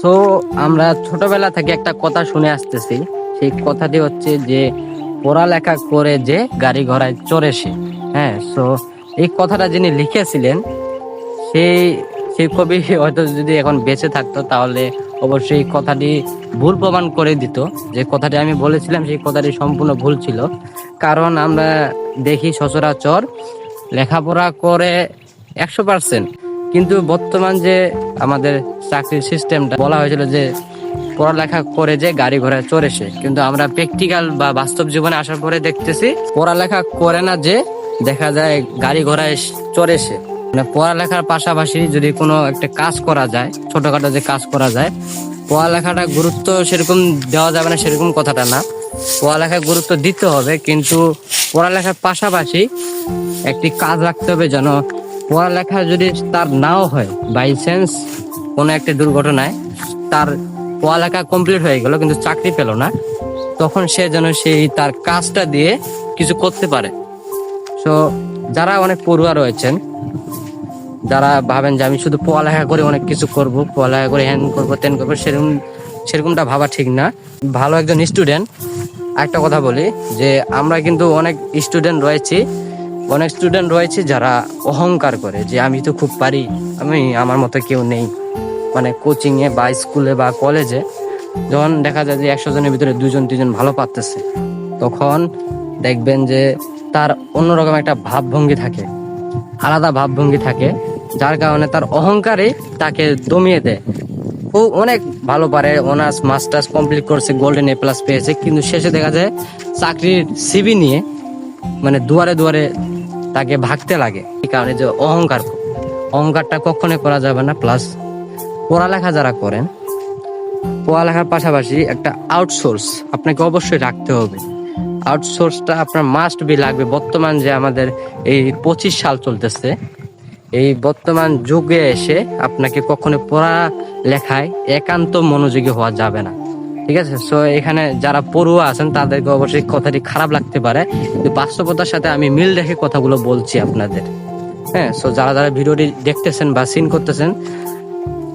So আমরা ছোটবেলা থেকে একটা কথা শুনে আসতেছি, সেই কথাটি হচ্ছে যে পড়ালেখা করে যে গাড়ি ঘোড়ায় চড়ে সে। হ্যাঁ, সো এই কথাটা যিনি লিখেছিলেন সেই সেই কবি হয়তো যদি এখন বেঁচে থাকতো তাহলে অবশ্যই এই কথাটি ভুল প্রমাণ করে দিত। যে কথাটি আমি বলেছিলাম সেই কথাটি সম্পূর্ণ ভুল ছিল। কারণ আমরা দেখি সচরাচর লেখাপড়া করে 100%, কিন্তু বর্তমান যে আমাদের চাকরির সিস্টেমটা বলা হয়েছিল যে পড়ালেখা করে যে গাড়ি ঘোড়ায় চড়েছে, কিন্তু আমরা প্র্যাকটিক্যাল বা বাস্তব জীবনে আসার পরে দেখতেছি পড়ালেখা করে না যে দেখা যায় গাড়ি ঘোড়ায় চড়েছে। মানে পড়ালেখার পাশাপাশি যদি কোনো একটা কাজ করা যায়, ছোটখাটো যে কাজ করা যায়, পড়ালেখাটা গুরুত্ব সেরকম দেওয়া যাবে না সেরকম কথাটা না, পড়ালেখায় গুরুত্ব দিতে হবে, কিন্তু পড়ালেখার পাশাপাশি একটি কাজ রাখতে হবে যেন পড়ালেখা যদি তার নাও হয়, বাই চান্স কোনো একটা দুর্ঘটনায় তার পড়ালেখা কমপ্লিট হয়ে গেল কিন্তু চাকরি পেল না, তখন সে যেন সেই তার কাজটা দিয়ে কিছু করতে পারে। সো যারা অনেক পড়ুয়া রয়েছেন, যারা ভাবেন যে আমি শুধু পড়ালেখা করে অনেক কিছু করব, পড়ালেখা করে হ্যান করবো তেন করবো, সেরকমটা ভাবা ঠিক না। ভালো একজন স্টুডেন্ট, একটা কথা বলি যে আমরা কিন্তু অনেক স্টুডেন্ট রয়েছে যারা অহংকার করে যে আমি তো খুব পারি, আমার মতো কেউ নেই। মানে কোচিংয়ে বা স্কুলে বা কলেজে যখন দেখা যায় যে 100 জনের ভিতরে 2-3 জন ভালো পারতেছে, তখন দেখবেন যে তার অন্যরকম একটা ভাবভঙ্গি থাকে, আলাদা ভাবভঙ্গি থাকে, যার কারণে তার অহংকারে তাকে দমিয়ে দেয়। ও অনেক ভালো পারে, অনার্স মাস্টার্স কমপ্লিট করছে, গোল্ডেন A+ পেয়েছে, কিন্তু শেষে দেখা যায় চাকরির সিভি নিয়ে মানে দুয়ারে দুয়ারে তাকে ভাগতে লাগে। এই কারণে যে অহংকারটা কখনোই করা যাবে না। প্লাস পড়ালেখা যারা করেন, পড়ালেখার পাশাপাশি একটা আউটসোর্স আপনাকে অবশ্যই রাখতে হবে। আউটসোর্সটা আপনার মাস্ট বি লাগবে। বর্তমান যে আমাদের এই 25 সাল চলতেছে, এই বর্তমান যুগে এসে আপনাকে কখনো পড়ালেখায় একান্ত মনোযোগী হওয়া যাবে না, ঠিক আছে? সো এখানে যারা পড়ুয়া আছেন তাদেরকে অবশ্যই কথাটি খারাপ লাগতে পারে, কিন্তু বাস্তবতার সাথে আমি মিল রেখে কথাগুলো বলছি আপনাদের। হ্যাঁ, সো যারা যারা ভিডিওটি দেখতেছেন বা সিন করতেছেন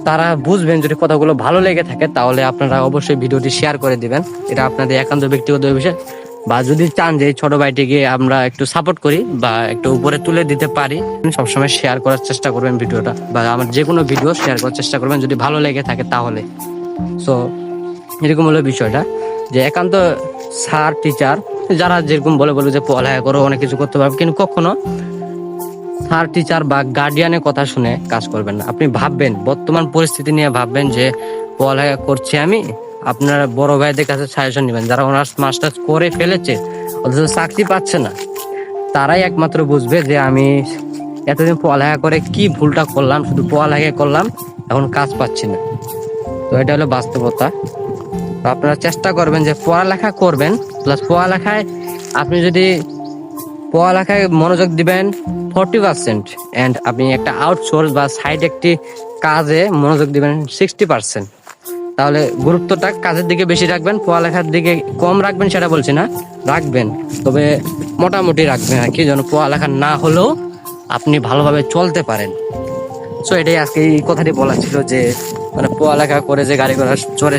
তারা বুঝবেন, যদি কথাগুলো ভালো লেগে থাকে তাহলে আপনারা অবশ্যই ভিডিওটি শেয়ার করে দিবেন। এটা আপনাদের একান্ত ব্যক্তিগত বিষয়। বা যদি চান যে ছোট ভাইটিকে আমরা একটু সাপোর্ট করি বা একটু উপরে তুলে দিতে পারি, সবসময় শেয়ার করার চেষ্টা করবেন ভিডিওটা, বা আমার যে কোনো ভিডিও শেয়ার করার চেষ্টা করবেন যদি ভালো লেগে থাকে তাহলে। সো এরকম হলো বিষয়টা, যে একান্ত স্যার টিচার যারা যেরকম বলে যে পড়ালেখা করো অনেক কিছু করতে পারবে, কিন্তু কখনো স্যার টিচার বা গার্ডিয়ানের কথা শুনে কাজ করবেন না। আপনি ভাববেন, বর্তমান পরিস্থিতি নিয়ে ভাববেন যে পড়ালেখা করছি আমি, আপনারা বড় ভাইদের কাছে সাজেশন নেবেন যারা অনার্স মাস্টার্স করে ফেলেছে অথচ চাকরি পাচ্ছে না। তারাই একমাত্র বুঝবে যে আমি এতদিন পড়ালেখা করে কি ভুলটা করলাম, শুধু পড়ালেখা করলাম এখন কাজ পাচ্ছি না। তো এটা হলো বাস্তবতা। তো আপনারা চেষ্টা করবেন যে পড়ালেখা করবেন, প্লাস আপনি যদি পড়ালেখায় মনোযোগ দিবেন 40%, অ্যান্ড আপনি একটা আউটসোর্স বা সাইড একটি কাজে মনোযোগ দিবেন 60%, তাহলে গুরুত্বটা কাজের দিকে বেশি রাখবেন, পড়ালেখার দিকে কম রাখবেন সেটা বলছি না, রাখবেন, তবে মোটামুটি রাখবেন আর কি, যেন পড়ালেখা না হলেও আপনি ভালোভাবে চলতে পারেন। সো এটাই আজকে এই কথাটি বলা ছিল, যে মানে পড়ালেখা করে যে গাড়ি ঘোড়া চড়ে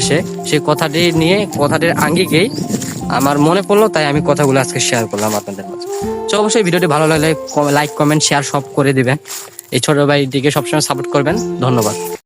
সেই কথাটি নিয়ে, কথাটির আঙ্গিকেই আমার মনে পড়লো, তাই আমি কথাগুলো আজকে শেয়ার করলাম আপনাদের মাঝে। তো অবশ্যই ভিডিওটি ভালো লাগলে লাইক কমেন্ট শেয়ার সব করে দিবেন। এই ছোট ভাইটিকে সবসময় সাপোর্ট করবেন। ধন্যবাদ।